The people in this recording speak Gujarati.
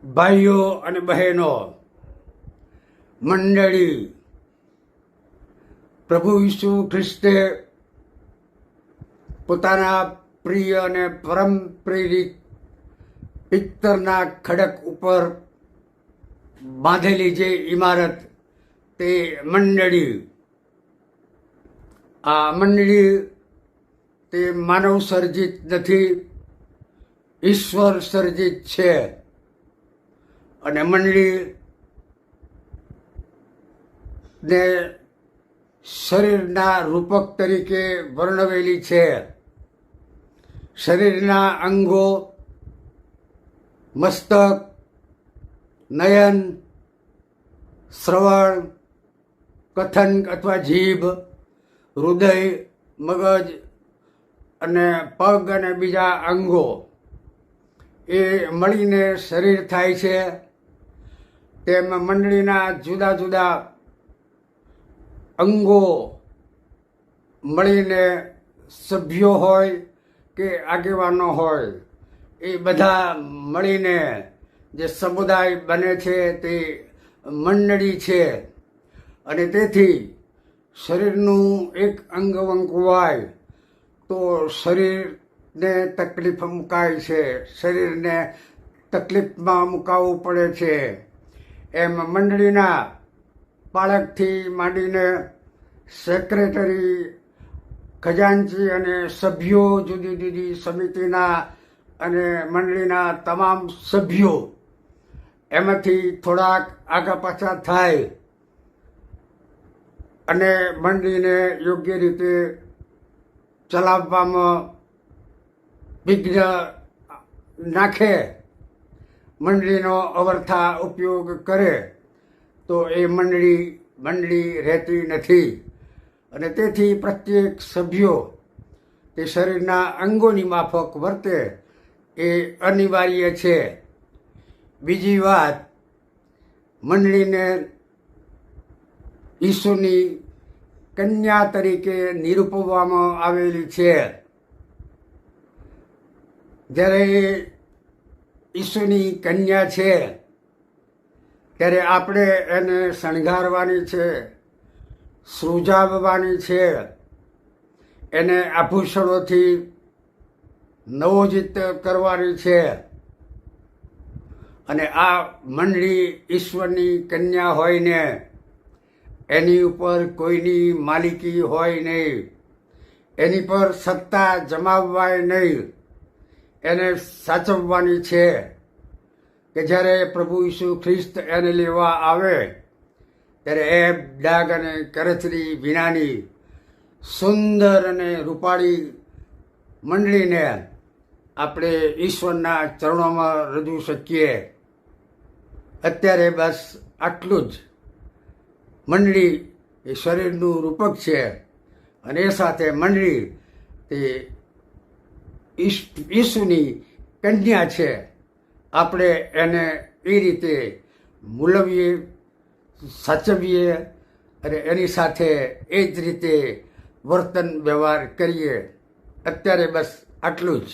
ભાઈઓ અને બહેનો, મંડળી, પ્રભુ ઈસુ ખ્રિસ્તે પોતાના પ્રિય અને પરમ પ્રેરિત પિત્તરના ખડક ઉપર બાંધેલી જે ઇમારત તે મંડળી. આ મંડળી તે માનવ સર્જિત નથી, ઈશ્વર સર્જિત છે. અને મંડળી ને શરીરના રૂપક તરીકે વર્ણવેલી છે. શરીરના અંગો મસ્તક, નયન, શ્રવણ, કથન અથવા જીભ, હૃદય, મગજ અને પગ અને બીજા અંગો એ મળીને શરીર થાય છે. તેમ મંડળીના જુદા જુદા અંગો મળીને સભ્યો હોય કે આગેવાનો હોય, એ બધા મળીને જે સમુદાય બને છે તે મંડળી છે. અને તેથી શરીરનું એક અંગ વંકવાય તો શરીરને તકલીફ મુકાય છે, શરીરને તકલીફમાં મુકાવવું પડે છે. એમ મંડળીના પાળકથી માંડીને સેક્રેટરી, ખજાનચી અને સભ્યો, જુદી જુદી સમિતિના અને મંડળીના તમામ સભ્યો એમાંથી થોડાક આગા પાછા થાય અને મંડળીને યોગ્ય રીતે ચલાવવામાં વિઘ્ન નાખે, મંડળીનો અવર્થા ઉપયોગ કરે તો એ મંડળી રહેતી નથી. અને તેથી પ્રત્યેક સભ્યો તે શરીરના અંગોની માફક વર્તે એ અનિવાર્ય છે. બીજી વાત, મંડળીને ઈસુની કન્યા તરીકે નિરૂપવામાં આવેલી છે. જ્યારે ઈસુની કન્યા છે ત્યારે આપણે એને શણગારવાની છે, સૃજાવવાની છે, એને આભૂષણોથી નવોજિત કરવાની છે. અને આ મંડળી ઈશ્વરની કન્યા હોય ને એની ઉપર કોઈની માલિકી હોય નહીં, એની પર સત્તા જમાવવાય નહીં, એને સાચવવાની છે. કે જ્યારે પ્રભુ ઈસુ ખ્રિસ્ત એને લેવા આવે ત્યારે એબ, ડાઘ અને કરચલી વિનાની સુંદર અને રૂપાળી મંડળીને આપણે ઈશ્વરના ચરણોમાં રજૂ શકીએ. અત્યારે બસ આટલું જ. મંડળી એ શરીરનું રૂપક છે અને એ સાથે મંડળી તે ઈસુની કન્યા છે. આપણે એને એ રીતે મૂલવીએ, સાચવીએ અને એની સાથે એ જ રીતે વર્તન વ્યવહાર કરીએ. અત્યારે બસ આટલું જ.